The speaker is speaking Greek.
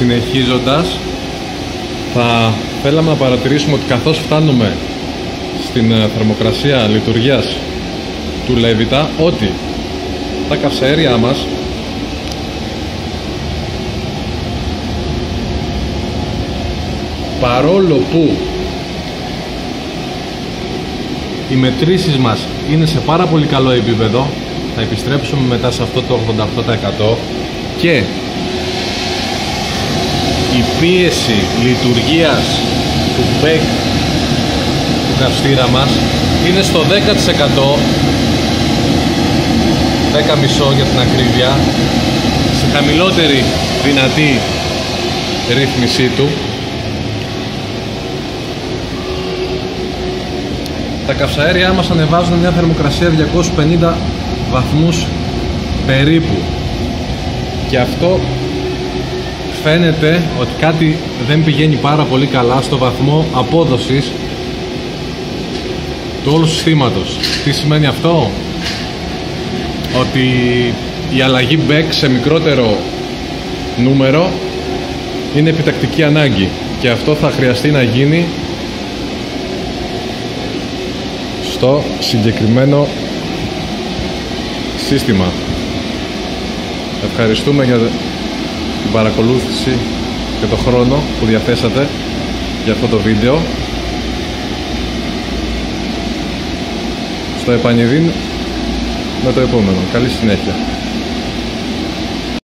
Συνεχίζοντας, θα θέλαμε να παρατηρήσουμε ότι καθώς φτάνουμε στην θερμοκρασία λειτουργίας του Λέβητα, ότι τα καυσαέρια μας παρόλο που οι μετρήσεις μας είναι σε πάρα πολύ καλό επίπεδο, θα επιστρέψουμε μετά σε αυτό το 88%, και η πίεση λειτουργίας του μπέκ του καυστήρα μας είναι στο 10%, 10,5 για την ακρίβεια, σε χαμηλότερη δυνατή ρύθμισή του. Τα καυσαέρια μας ανεβάζουν μια θερμοκρασία 250 βαθμούς περίπου, και αυτό φαίνεται ότι κάτι δεν πηγαίνει πάρα πολύ καλά στο βαθμό απόδοσης του όλου συστήματος. Τι σημαίνει αυτό? Ότι η αλλαγή back σε μικρότερο νούμερο είναι επιτακτική ανάγκη, και αυτό θα χρειαστεί να γίνει στο συγκεκριμένο σύστημα. Ευχαριστούμε για την παρακολούθηση και το χρόνο που διαθέσατε για αυτό το βίντεο. Στο επανειδήν με το επόμενο. Καλή συνέχεια.